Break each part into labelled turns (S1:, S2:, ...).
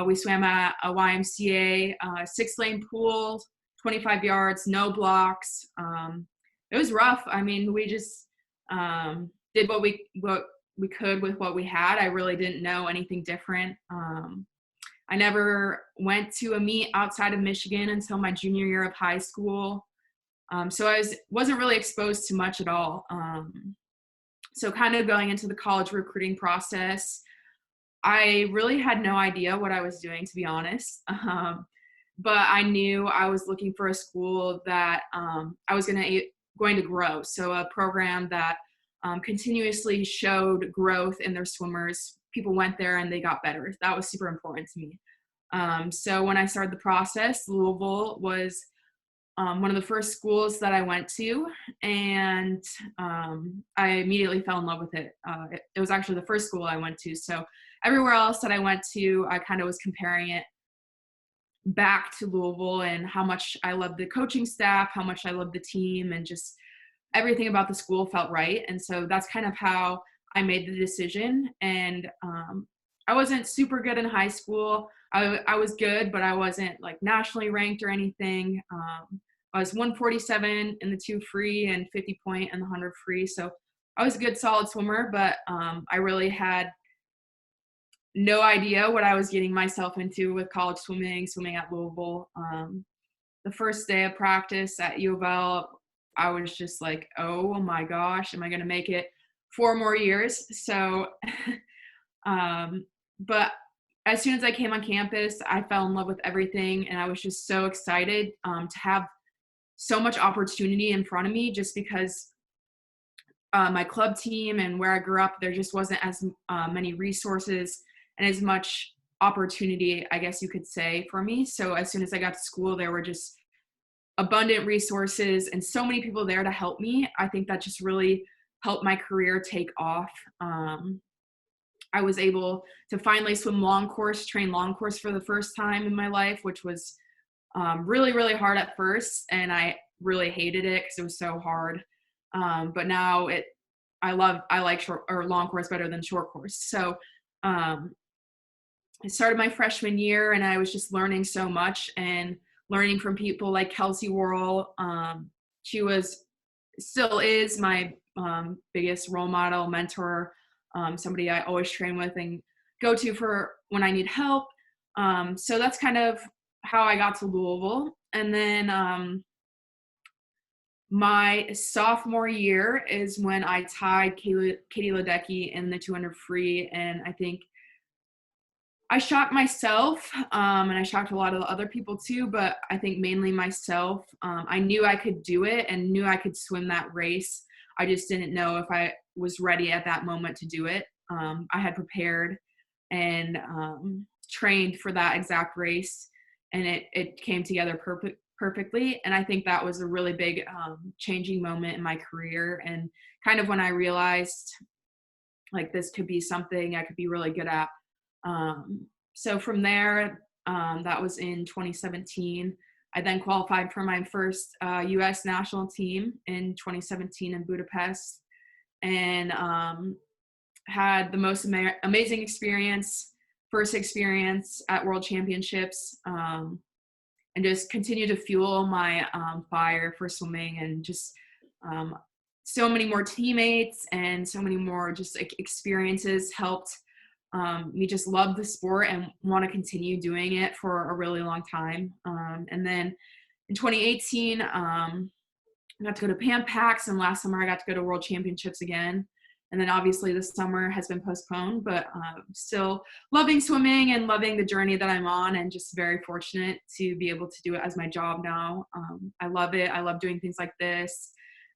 S1: We swam at a YMCA, 6-lane pool, 25 yards, no blocks. It was rough. I mean, we just did what we could with what we had. I really didn't know anything different. I never went to a meet outside of Michigan until my junior year of high school. So I wasn't really exposed to much at all. So kind of going into the college recruiting process, I really had no idea what I was doing, to be honest. But I knew I was looking for a school that I was going to grow. So a program that continuously showed growth in their swimmers. People went there and they got better. That was super important to me. So when I started the process, Louisville was one of the first schools that I went to, and I immediately fell in love with it. It was actually the first school I went to. So everywhere else that I went to, I kind of was comparing it back to Louisville and how much I loved the coaching staff, how much I loved the team, and just everything about the school felt right. And so that's kind of how I made the decision. And I wasn't super good in high school. I was good, but I wasn't like nationally ranked or anything. I was 147 in the 2 free and 50 point in the 100 free. So I was a good, solid swimmer, but I really had no idea what I was getting myself into with college swimming at Louisville. The first day of practice at U of L, I was just like, oh my gosh, am I going to make it 4 more years? So, but as soon as I came on campus, I fell in love with everything. And I was just so excited to have so much opportunity in front of me, just because my club team and where I grew up, there just wasn't as many resources and as much opportunity, I guess you could say, for me. So as soon as I got to school, there were just abundant resources and so many people there to help me. I think that just really helped my career take off. I was able to finally swim long course, train long course for the first time in my life, which was really, really hard at first. And I really hated it because it was so hard. But now I like short or long course better than short course. So I started my freshman year and I was just learning so much and learning from people like Kelsey Worrell. She still is my biggest role model, mentor, somebody I always train with and go to for when I need help. So that's kind of how I got to Louisville. And then my sophomore year is when I tied Katie Ledecky in the 200 free. And I think I shocked myself, and I shocked a lot of the other people too, but I think mainly myself. I knew I could do it and knew I could swim that race. I just didn't know if I was ready at that moment to do it. I had prepared and trained for that exact race, and it came together perfectly. And I think that was a really big changing moment in my career, and kind of when I realized like this could be something I could be really good at. So from there, that was in 2017. I then qualified for my first U.S. national team in 2017 in Budapest, and had the most amazing first experience at World Championships, and just continue to fuel my fire for swimming, and just so many more teammates and so many more just experiences helped me just love the sport and want to continue doing it for a really long time. And then in 2018, I got to go to Pan Pacs, and last summer I got to go to World Championships again. And then obviously this summer has been postponed, but still loving swimming and loving the journey that I'm on, and just very fortunate to be able to do it as my job now. I love it. I love doing things like this,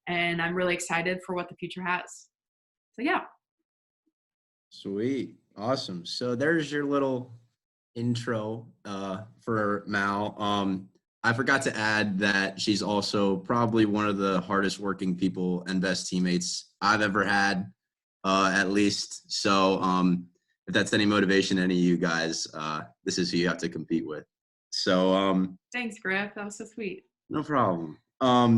S1: and I'm really excited for what the future has. So yeah.
S2: Sweet. Awesome. So there's your little intro for Mal. I forgot to add that she's also probably one of the hardest working people and best teammates I've ever had, at least. So if that's any motivation to any of you guys, this is who you have to compete with. So
S1: Thanks, Griff. That was so sweet.
S2: No problem.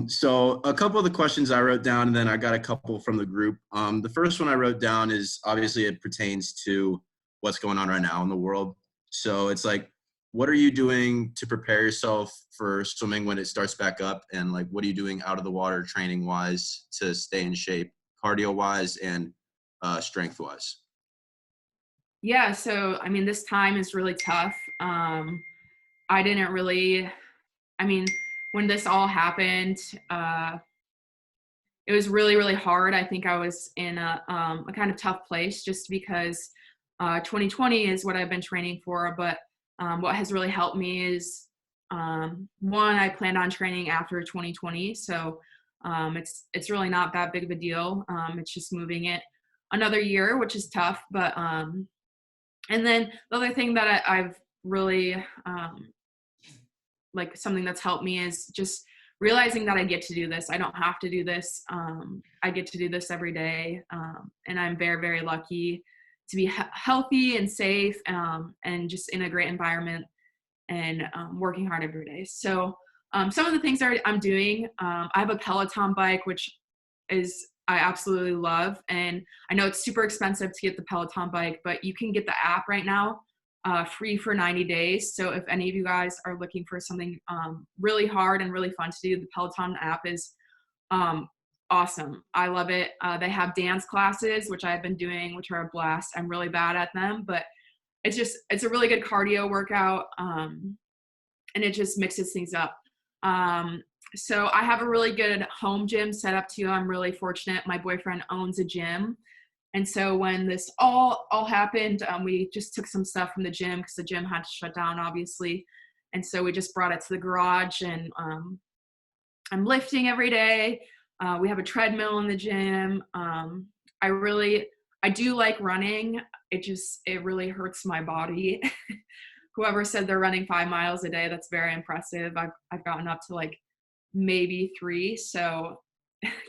S2: So a couple of the questions I wrote down, and then I got a couple from the group. The first one I wrote down is obviously it pertains to what's going on right now in the world. So it's like, what are you doing to prepare yourself for swimming when it starts back up? And like, what are you doing out of the water training wise to stay in shape, cardio wise and strength wise?
S1: Yeah, so I mean, this time is really tough. I didn't really, I mean, when this all happened, it was really, really hard. I think I was in a kind of tough place just because 2020 is what I've been training for. But what has really helped me is one, I planned on training after 2020, so it's really not that big of a deal. It's just moving it another year, which is tough. But and then the other thing that I've really like something that's helped me is just realizing that I get to do this. I don't have to do this. I get to do this every day. And I'm very, very lucky to be healthy and safe and just in a great environment and working hard every day. So some of the things that I'm doing, I have a Peloton bike, which is I absolutely love. And I know it's super expensive to get the Peloton bike, but you can get the app right now free for 90 days. So if any of you guys are looking for something really hard and really fun to do, the Peloton app is awesome. I love it. They have dance classes, which I've been doing, which are a blast. I'm really bad at them, but it's a really good cardio workout. And it just mixes things up. So I have a really good home gym set up too. I'm really fortunate. My boyfriend owns a gym. And so when this all happened, we just took some stuff from the gym because the gym had to shut down, obviously. And so we just brought it to the garage, and I'm lifting every day. We have a treadmill in the gym. I do like running. It really hurts my body. Whoever said they're running 5 miles a day, that's very impressive. I've gotten up to like maybe 3, so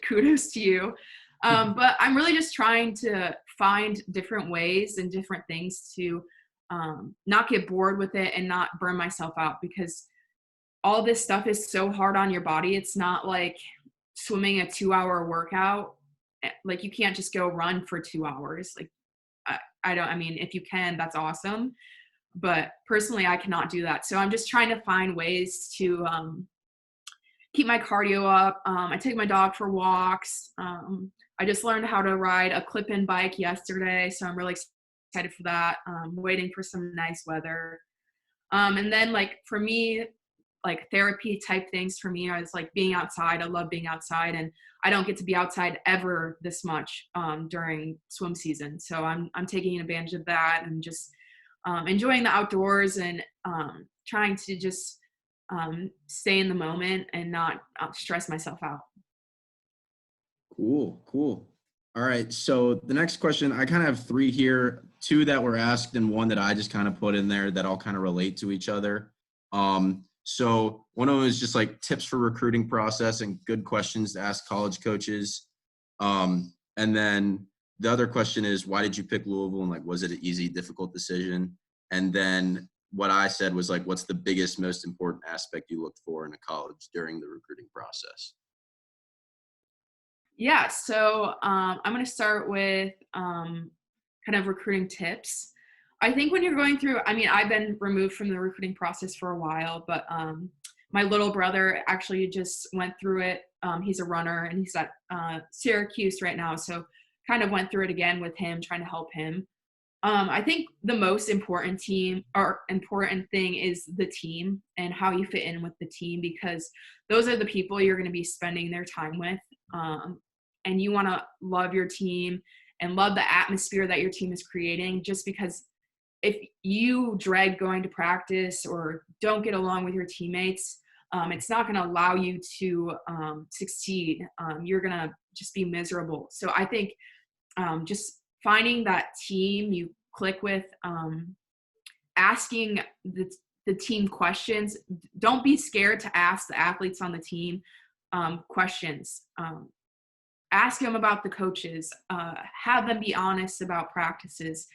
S1: kudos to you. But I'm really just trying to find different ways and different things to not get bored with it and not burn myself out, because all this stuff is so hard on your body. It's not like swimming a 2-hour workout. Like you can't just go run for 2 hours. Like I mean, if you can, that's awesome. But personally, I cannot do that. So I'm just trying to find ways to keep my cardio up. I take my dog for walks. I just learned how to ride a clip-in bike yesterday, so I'm really excited for that. Waiting for some nice weather. And then like for me, like therapy type things for me is like being outside. I love being outside, and I don't get to be outside ever this much during swim season. So I'm taking advantage of that and just enjoying the outdoors and trying to just stay in the moment and not stress myself out.
S2: Cool. All right. So the next question, I kind of have 3 here, 2 that were asked and 1 that I just kind of put in there that all kind of relate to each other. So one of them is just like tips for recruiting process and good questions to ask college coaches. And then the other question is, why did you pick Louisville? And like, was it an easy, difficult decision? And then what I said was like, what's the biggest, most important aspect you looked for in a college during the recruiting process?
S1: Yeah, so I'm going to start with kind of recruiting tips. I think when you're going through, I mean, I've been removed from the recruiting process for a while, but my little brother actually just went through it. He's a runner and he's at Syracuse right now. So kind of went through it again with him, trying to help him. I think the most important thing is the team and how you fit in with the team, because those are the people you're going to be spending their time with. And you want to love your team and love the atmosphere that your team is creating, just because if you dread going to practice or don't get along with your teammates, it's not going to allow you to succeed. You're going to just be miserable. So I think just finding that team you click with, asking the team questions. Don't be scared to ask the athletes on the team questions. Ask them about the coaches. Have them be honest about practices.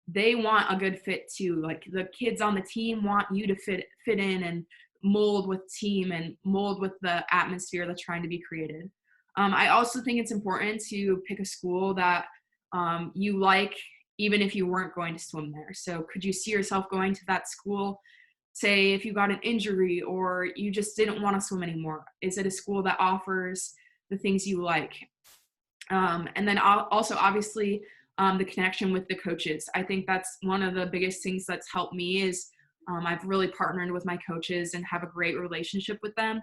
S1: They want a good fit too. Like the kids on the team want you to fit in and mold with team and mold with the atmosphere that's trying to be created. I also think it's important to pick a school that you like even if you weren't going to swim there. So could you see yourself going to that school? Say if you got an injury or you just didn't want to swim anymore, is it a school that offers the things you like? And then also obviously the connection with the coaches. I think that's one of the biggest things that's helped me is I've really partnered with my coaches and have a great relationship with them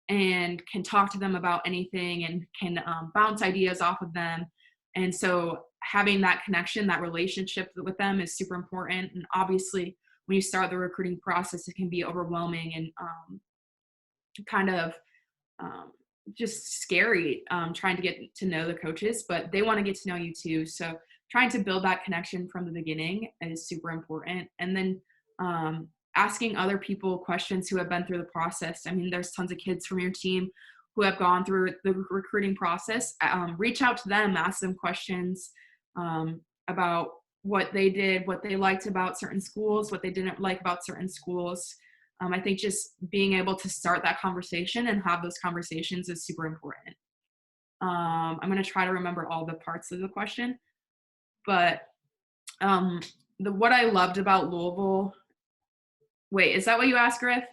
S1: and can talk to them about anything and can bounce ideas off of them. And so having that connection, that relationship with them is super important. And obviously when you start the recruiting process, it can be overwhelming and kind of just scary trying to get to know the coaches, but they want to get to know you too. So trying to build that connection from the beginning is super important. And then asking other people questions who have been through the process. I mean, there's tons of kids from your team who have gone through the recruiting process. Reach out to them, ask them questions about what they did, what they liked about certain schools, what they didn't like about certain schools. I think just being able to start that conversation and have those conversations is super important. I'm going to try to remember all the parts of the question, but what I loved about Louisville. Wait, is that what you asked, Griff?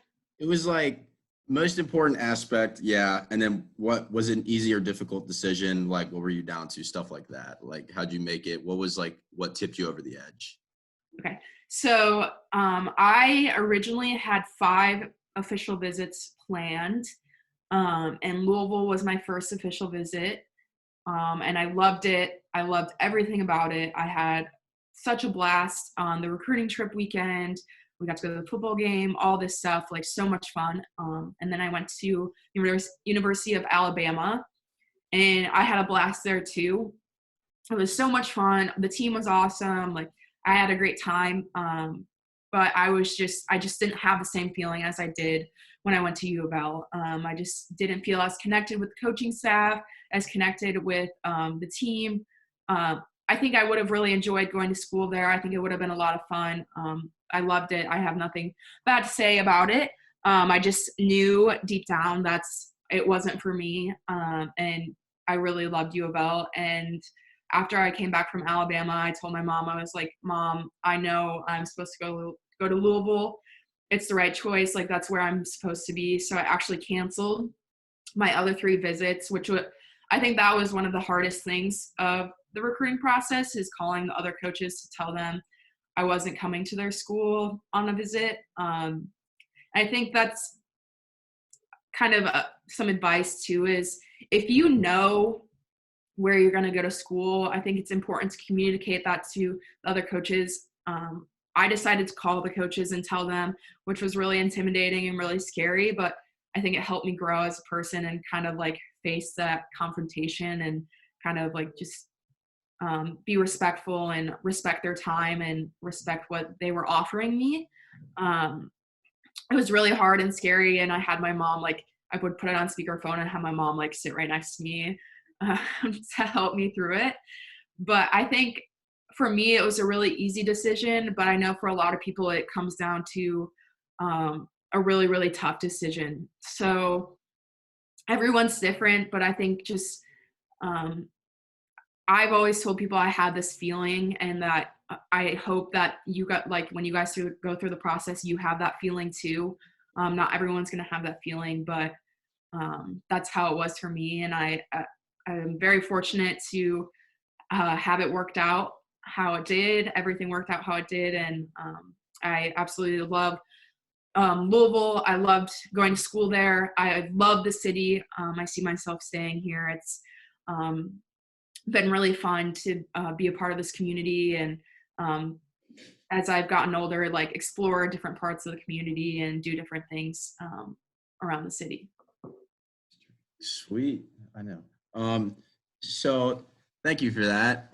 S2: It was like most important aspect, yeah. And then what was an easy or difficult decision? Like, what were you down to? Stuff like that. Like, how'd you make it? What was like, what tipped you over the edge?
S1: Okay. So I originally had 5 official visits planned, and Louisville was my first official visit, and I loved it. I loved everything about it. I had such a blast on the recruiting trip weekend. We got to go to the football game, all this stuff, like so much fun. And then I went to University of Alabama, and I had a blast there too. It was so much fun. The team was awesome. Like I had a great time. But I just didn't have the same feeling as I did when I went to U of L. I just didn't feel as connected with the coaching staff, as connected with the team. I think I would have really enjoyed going to school there. I think it would have been a lot of fun. I loved it. I have nothing bad to say about it. I just knew deep down it wasn't for me. And I really loved U of L. And after I came back from Alabama, I told my mom, I was like, Mom, I know I'm supposed to go to Louisville. It's the right choice. Like that's where I'm supposed to be. So I actually canceled my other 3 visits, I think that was one of the hardest things of the recruiting process is calling the other coaches to tell them I wasn't coming to their school on a visit. I think that's kind of some advice too, is if you know where you're going to go to school, I think it's important to communicate that to the other coaches. I decided to call the coaches and tell them, which was really intimidating and really scary, but I think it helped me grow as a person and kind of like face that confrontation and kind of like just be respectful and respect their time and respect what they were offering me. It was really hard and scary, and I had my mom, like I would put it on speakerphone and have my mom like sit right next to me to help me through it. But I think for me, it was a really easy decision, but I know for a lot of people, it comes down to a really, really tough decision. So everyone's different, but I think just I've always told people I had this feeling and that I hope that you got, like, when you guys go through the process, you have that feeling too. Not everyone's going to have that feeling, but that's how it was for me. And I'm very fortunate to have it worked out how it did. Everything worked out how it did. And I absolutely love Louisville. I loved going to school there. I love the city. I see myself staying here. It's been really fun to be a part of this community. And as I've gotten older, like explore different parts of the community and do different things around the city.
S2: Sweet. I know. So thank you for that.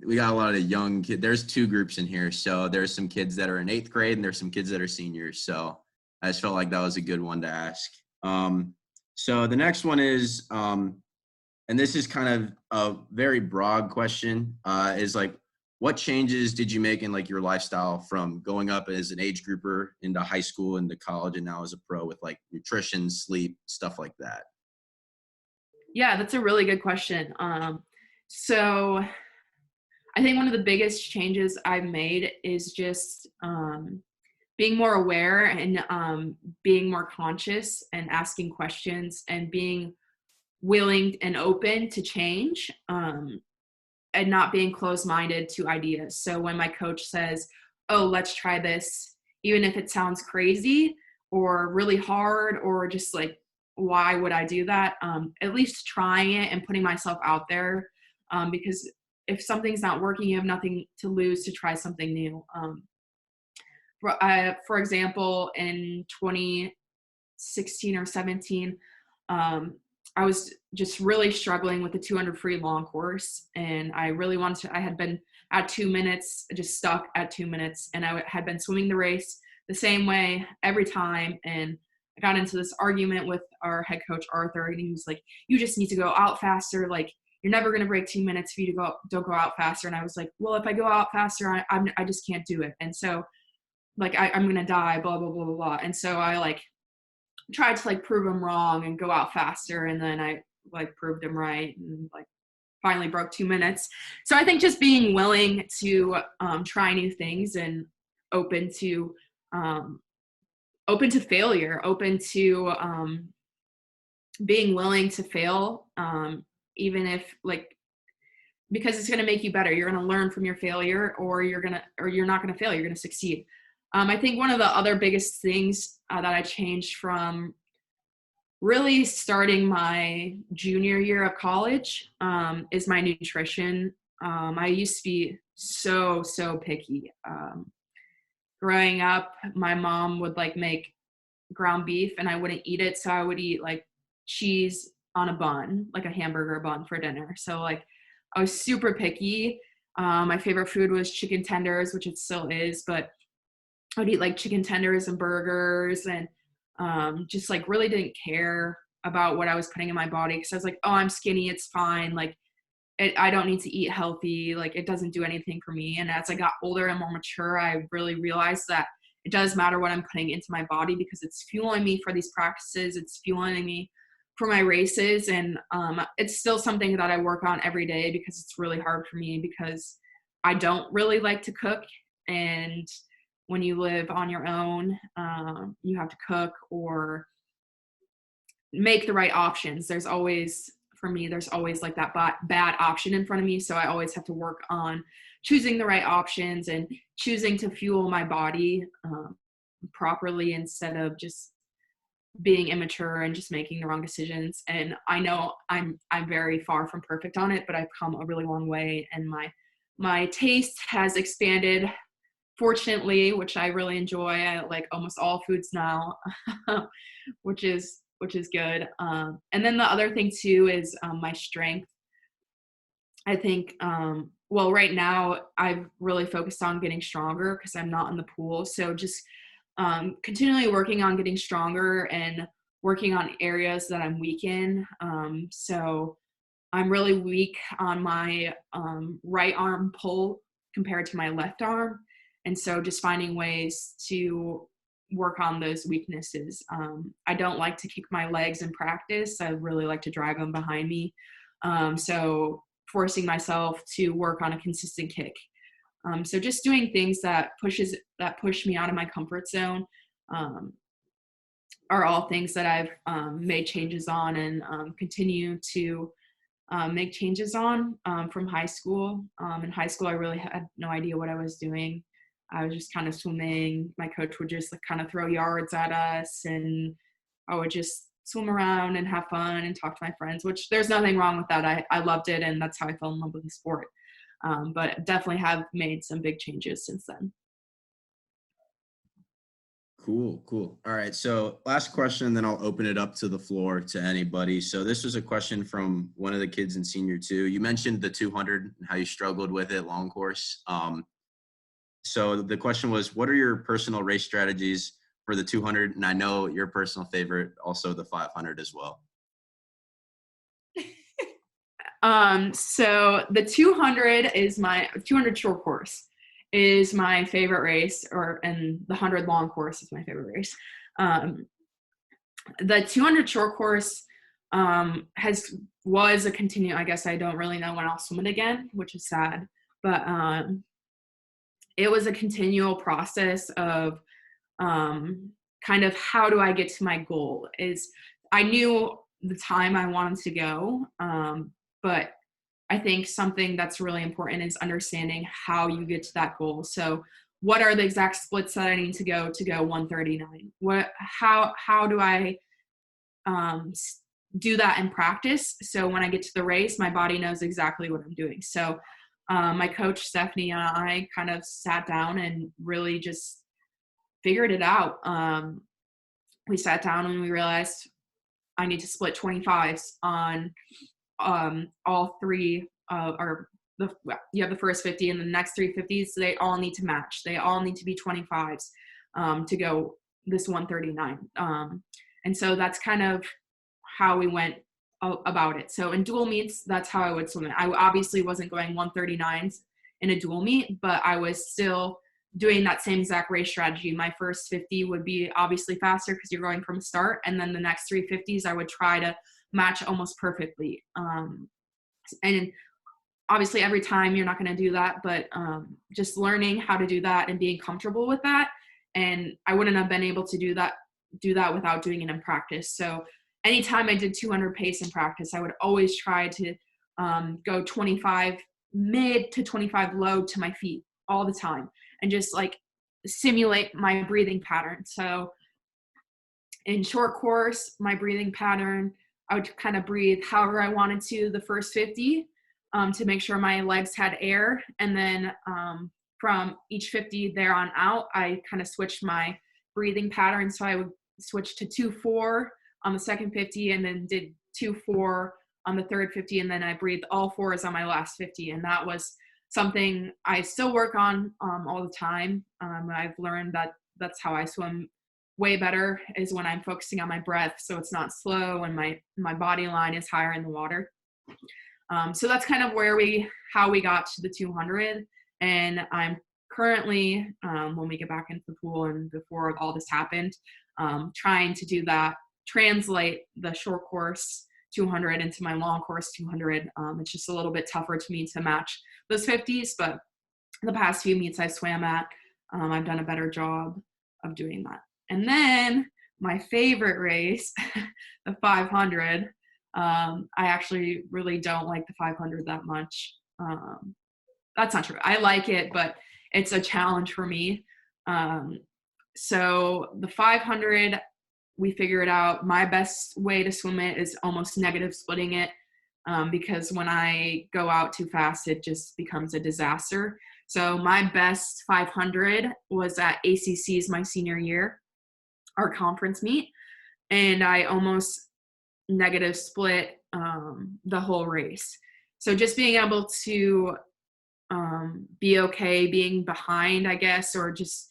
S2: We got a lot of young kids. There's 2 groups in here. So there's some kids that are in 8th grade and there's some kids that are seniors. So I just felt like that was a good one to ask. So the next one is, and this is kind of a very broad question, is like, what changes did you make in like your lifestyle from going up as an age grouper into high school, into college, and now as a pro with like nutrition, sleep, stuff like that?
S1: Yeah, that's a really good question. So I think one of the biggest changes I've made is just being more aware and being more conscious and asking questions and being willing and open to change, and not being closed-minded to ideas. So when my coach says, oh, let's try this, even if it sounds crazy or really hard or just like, why would I do that? At least trying it and putting myself out there, because if something's not working, you have nothing to lose to try something new. For example, in 2016 or 17, I was just really struggling with the 200 free long course, and I really wanted to. I had been at 2 minutes, just stuck at 2 minutes, and I had been swimming the race the same way every time. And I got into this argument with our head coach Arthur, and he was like, "You just need to go out faster. Like, you're never going to break 2 minutes if you don't go out faster." And I was like, "Well, if I go out faster, I just can't do it." And so, like, I'm going to die, blah, blah, blah, blah, blah. And so I like tried to like prove him wrong and go out faster. And then I like proved him right and like finally broke 2 minutes. So I think just being willing to try new things and open to failure, open to being willing to fail, even if like, because it's going to make you better. You're going to learn from your failure, or you're not going to fail. You're going to succeed. I think one of the other biggest things that I changed from really starting my junior year of college is my nutrition. I used to be so picky. Growing up, my mom would like make ground beef and I wouldn't eat it. So I would eat like cheese on a bun, like a hamburger bun for dinner. So like I was super picky. My favorite food was chicken tenders, which it still is, but I would eat like chicken tenders and burgers, and just like really didn't care about what I was putting in my body, because I was like, oh, I'm skinny, it's fine. Like I don't need to eat healthy. Like it doesn't do anything for me. And as I got older and more mature, I really realized that it does matter what I'm putting into my body, because it's fueling me for these practices. It's fueling me for my races. And it's still something that I work on every day, because it's really hard for me, because I don't really like to cook. And when you live on your own, you have to cook or make the right options. There's always like that bad option in front of me. So I always have to work on choosing the right options and choosing to fuel my body properly, instead of just being immature and just making the wrong decisions. And I know I'm very far from perfect on it, but I've come a really long way, and my taste has expanded, fortunately, which I really enjoy. I like almost all foods now, which is good. And then the other thing too is my strength. I think, well, right now I've really focused on getting stronger because I'm not in the pool. So just continually working on getting stronger and working on areas that I'm weak in. So I'm really weak on my right arm pull compared to my left arm. And so just finding ways to work on those weaknesses. I don't like to kick my legs in practice. I really like to drag them behind me. So forcing myself to work on a consistent kick. So just doing things that push me out of my comfort zone are all things that I've made changes on and continue to make changes on from high school. In high school, I really had no idea what I was doing. I was just kind of swimming. My coach would just like kind of throw yards at us, and I would just swim around and have fun and talk to my friends, which there's nothing wrong with that. I loved it, and that's how I fell in love with the sport. But definitely have made some big changes since then.
S2: Cool. All right. So last question, then I'll open it up to the floor to anybody. So this was a question from one of the kids in senior 2. You mentioned the 200 and how you struggled with it, long course. So the question was, what are your personal race strategies for the 200? And I know your personal favorite, also the 500 as well.
S1: So the 200 is my 200 short course is my favorite race, and the 100 long course is my favorite race. The 200 short course was a continue. I guess I don't really know when I'll swim it again, which is sad. But it was a continual process of kind of how do I get to my goal. Is I knew the time I wanted to go, but I think something that's really important is understanding how you get to that goal. So what are the exact splits that I need to go 139? How do I um, do that in practice? So when I get to the race, my body knows exactly what I'm doing. So my coach Stephanie and I kind of sat down and really just figured it out. We sat down and we realized I need to split 25s on all three or you have the first 50 and the next 350s. So they all need to match. They all need to be 25s to go this 139. And so that's kind of how we went about it. So in dual meets, that's how I would swim it. I obviously wasn't going 139s in a dual meet, but I was still doing that same exact race strategy. My first 50 would be obviously faster because you're going from start. And then the next 350s, I would try to match almost perfectly. And obviously every time you're not going to do that, but just learning how to do that and being comfortable with that. And I wouldn't have been able to do that without doing it in practice. So anytime I did 200 pace in practice, I would always try to go 25 mid to 25 low to my feet all the time and just like simulate my breathing pattern. So in short course, my breathing pattern, I would kind of breathe however I wanted to the first 50 to make sure my legs had air. And then from each 50 there on out, I kind of switched my breathing pattern. So I would switch to 2-4 on the second 50 and then did 2-4 on the third 50. And then I breathed all fours on my last 50. And that was something I still work on all the time. I've learned that that's how I swim way better is when I'm focusing on my breath. So it's not slow and my body line is higher in the water. So that's kind of how we got to the 200. And I'm currently, when we get back into the pool and before all this happened, trying to do that, translate the short course 200 into my long course 200. It's just a little bit tougher to me to match those 50s, but the past few meets I swam at, I've done a better job of doing that. And then my favorite race, the 500, I actually really don't like the 500 that much. That's not true. I like it, but it's a challenge for me. So the 500, we figured out my best way to swim it is almost negative splitting it because when I go out too fast, it just becomes a disaster. So my best 500 was at ACC's my senior year, our conference meet, and I almost negative split the whole race. So just being able to be okay being behind, I guess, or just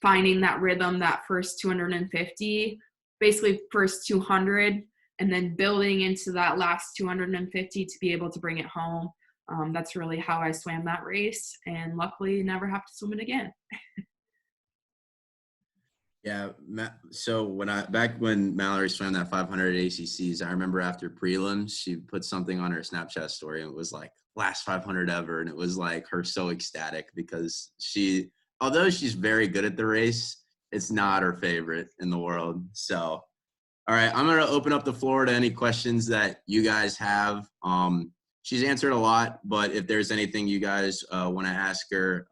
S1: finding that rhythm, that first 250, basically first 200, and then building into that last 250 to be able to bring it home. That's really how I swam that race, and luckily never have to swim it again.
S2: Yeah. So back when Mallory swam that 500 ACCs, I remember after prelims, she put something on her Snapchat story and it was like last 500 ever. And it was like her so ecstatic because although she's very good at the race, it's not her favorite in the world. So, all right, I'm going to open up the floor to any questions that you guys have. She's answered a lot, but if there's anything you guys want to ask her,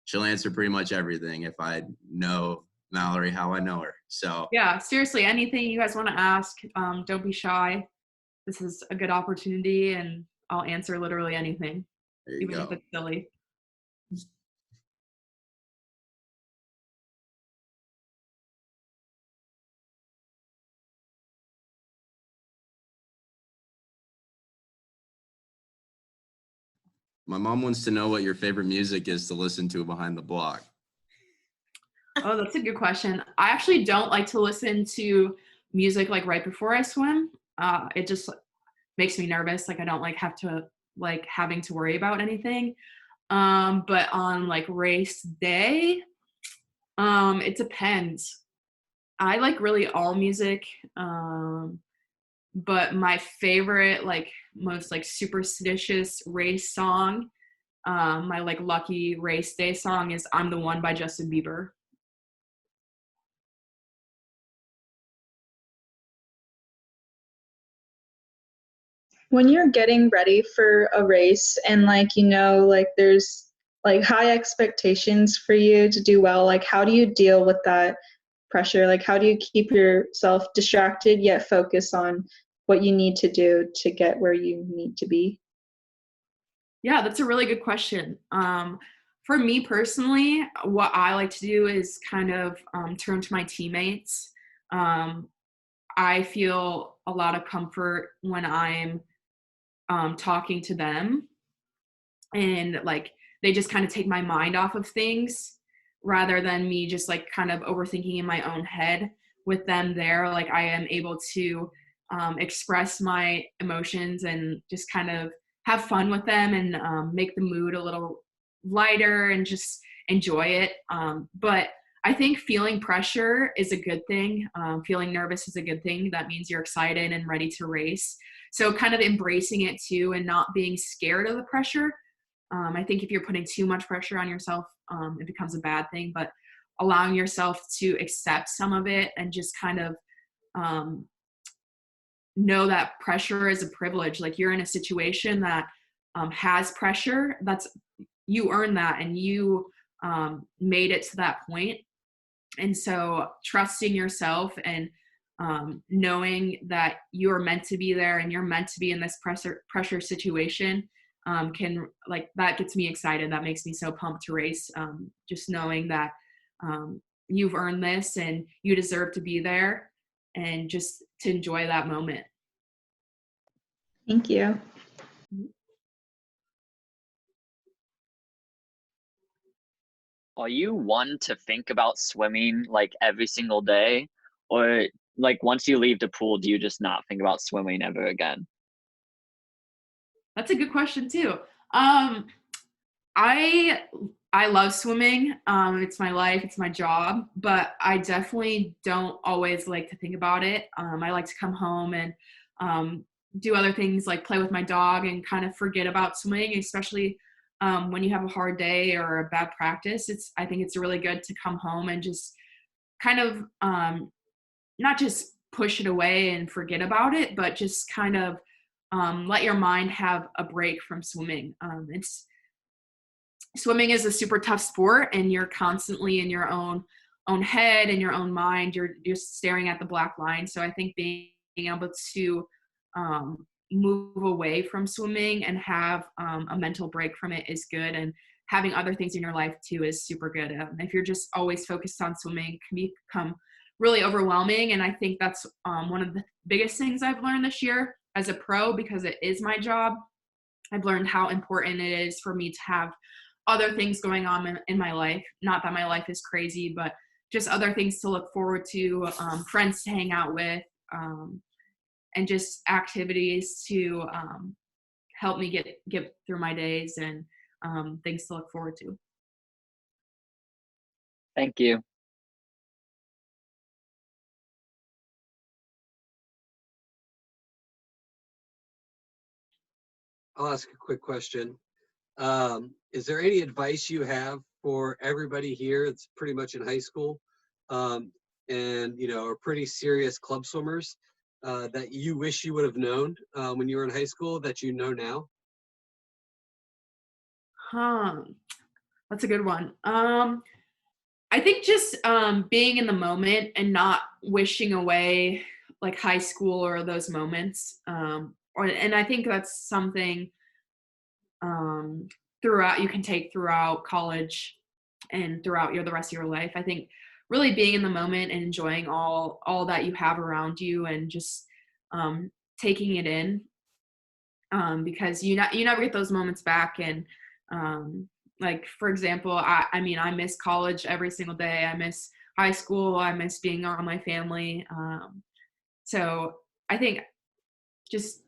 S2: she'll answer pretty much everything if I know Mallory how I know her. So
S1: yeah, seriously, anything you guys want to ask, don't be shy. This is a good opportunity and I'll answer literally anything,
S2: there you
S1: even if
S2: go.
S1: it's silly.
S2: My mom wants to know what your favorite music is to listen to behind the block.
S1: Oh, that's a good question. I actually don't like to listen to music like right before I swim. It just makes me nervous. Like I don't like having to worry about anything. But on like race day, it depends. I like really all music. But my favorite, like most like superstitious race song my like lucky race day song is I'm the One by Justin Bieber.
S3: When you're getting ready for a race and like like there's like high expectations for you to do well, like how do you deal with that pressure? Like how do you keep yourself distracted yet focus on what you need to do to get where you need to be?
S1: Yeah, that's a really good question. For me personally, what I like to do is kind of turn to my teammates. Um, I feel a lot of comfort when I'm talking to them, and like they just kind of take my mind off of things rather than me just like kind of overthinking in my own head. With them there, like I am able to express my emotions and just kind of have fun with them, and make the mood a little lighter and just enjoy it. But I think feeling pressure is a good thing. Feeling nervous is a good thing. That means you're excited and ready to race. So kind of embracing it too and not being scared of the pressure. I think if you're putting too much pressure on yourself, it becomes a bad thing. But allowing yourself to accept some of it and just kind of um, know that pressure is a privilege. Like you're in a situation that has pressure. That's you earned that, and you made it to that point. And so trusting yourself and knowing that you're meant to be there and you're meant to be in this pressure situation can like that gets me excited. That makes me so pumped to race. Just knowing that you've earned this and you deserve to be there, and just to enjoy that moment.
S3: Thank you.
S4: Are you one to think about swimming like every single day? Or like once you leave the pool, do you just not think about swimming ever again?
S1: That's a good question too. Um, I I love swimming. It's my life, it's my job, but I definitely don't always like to think about it. I like to come home and um, do other things like play with my dog and kind of forget about swimming, especially when you have a hard day or a bad practice. I think it's really good to come home and just kind of not just push it away and forget about it, but just kind of let your mind have a break from swimming. It's Swimming is a super tough sport, and you're constantly in your own head and your own mind. You're just staring at the black line. So I think being able to move away from swimming and have a mental break from it is good, and having other things in your life too is super good. If you're just always focused on swimming, it can become really overwhelming. And I think that's one of the biggest things I've learned this year as a pro, because it is my job. I've learned how important it is for me to have other things going on in my life. Not that my life is crazy, but just other things to look forward to, friends to hang out with, and just activities to help me get through my days, and things to look forward to.
S4: Thank you.
S5: I'll ask a quick question. Is there any advice you have for everybody here that's pretty much in high school, and are pretty serious club swimmers, that you wish you would have known when you were in high school that you know now?
S1: Huh. That's a good one. I think just being in the moment and not wishing away like high school or those moments. And I think that's something um, throughout you can take throughout college and throughout the rest of your life. I think really being in the moment and enjoying all that you have around you, and just taking it in, because you never get those moments back. And like for example, I mean I miss college every single day. I miss high school. I miss being around my family. So I think just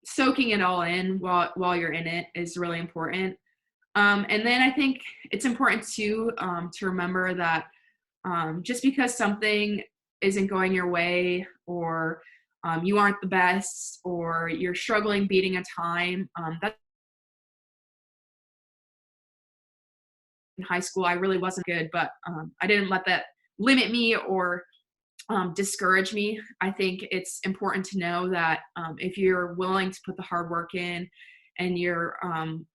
S1: soaking it all in while you're in it is really important. And then I think it's important too to remember that just because something isn't going your way, or you aren't the best, or you're struggling beating a time, that high school, I really wasn't good, but I didn't let that limit me or discourage me. I think it's important to know that if you're willing to put the hard work in and you're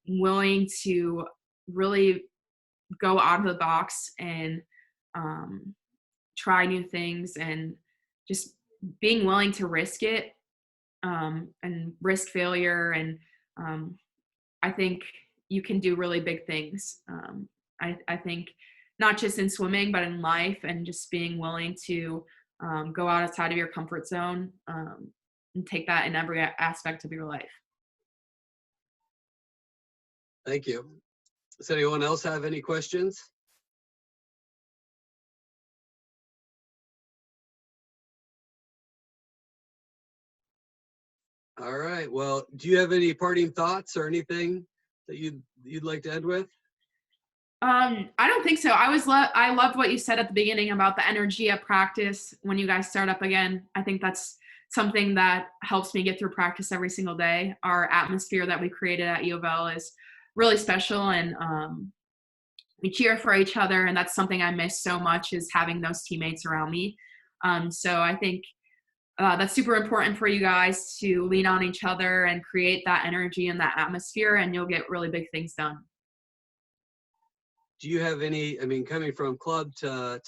S1: willing to really go out of the box and try new things and just being willing to risk it and risk failure. And I think you can do really big things. I think not just in swimming, but in life, and just being willing to go outside of your comfort zone and take that in every aspect of your life.
S5: Thank you. Does anyone else have any questions? All right. Well, do you have any parting thoughts or anything that you'd like to end with?
S1: I don't think so. I loved what you said at the beginning about the energy at practice when you guys start up again. I think that's something that helps me get through practice every single day. Our atmosphere that we created at U of L is really special, and we cheer for each other, and that's something I miss so much, is having those teammates around me. So I think that's super important for you guys to lean on each other and create that energy and that atmosphere, and you'll get really big things done.
S5: Do you have any, I mean, coming from club to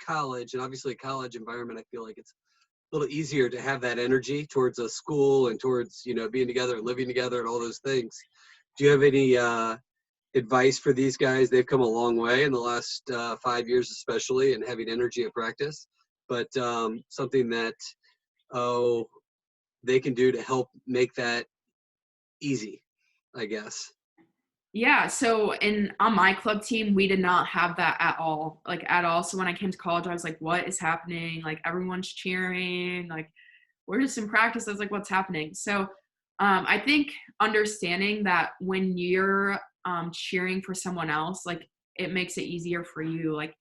S5: college, and obviously college environment, I feel like it's a little easier to have that energy towards a school and towards, you know, being together and living together and all those things. Do you have any advice for these guys? They've come a long way in the last 5 years, especially, in having energy at practice, but something that, they can do to help make that easy, I guess.
S1: Yeah, so on my club team, we did not have that at all, like at all. So when I came to college, I was like, what is happening? Like everyone's cheering, like we're just in practice. I was like, what's happening? So I think understanding that when you're cheering for someone else, like it makes it easier for you, like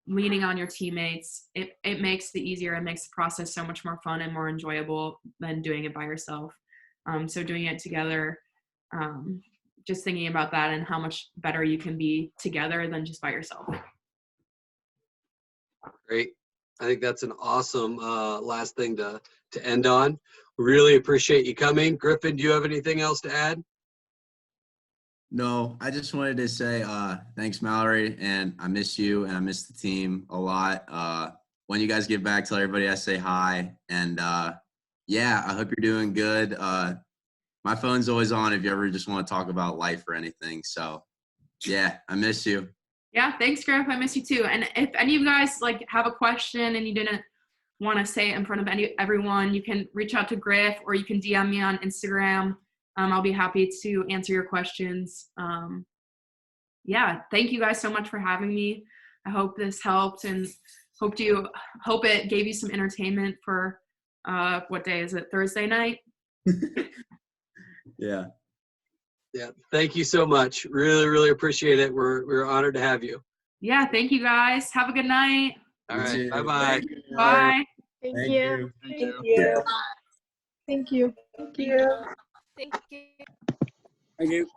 S1: leaning on your teammates, it makes it easier. It makes the process so much more fun and more enjoyable than doing it by yourself. So doing it together, just thinking about that and how much better you can be together than just by yourself.
S5: Great. I think that's an awesome last thing to end on. Really appreciate you coming. Griffin, do you have anything else to add?
S2: No, I just wanted to say thanks, Mallory, and I miss you and I miss the team a lot. When you guys get back, tell everybody I say hi. And yeah, I hope you're doing good. My phone's always on if you ever just want to talk about life or anything. So yeah, I miss you.
S1: Yeah, thanks, Griff. I miss you too. And if any of you guys like have a question and you didn't want to say it in front of everyone, you can reach out to Griff or you can DM me on Instagram. I'll be happy to answer your questions. Yeah, thank you guys so much for having me. I hope this helped and hope it gave you some entertainment for what day is it? Thursday night?
S2: Yeah.
S5: Yeah. Thank you so much. Really, really appreciate it. We're honored to have you.
S1: Yeah, thank you guys. Have a good night.
S5: All right. Bye-bye.
S1: Bye.
S3: Thank
S2: Thank
S3: you.
S2: you.
S3: Thank you. Thank you. Thank you.
S6: Thank you.
S7: Thank you.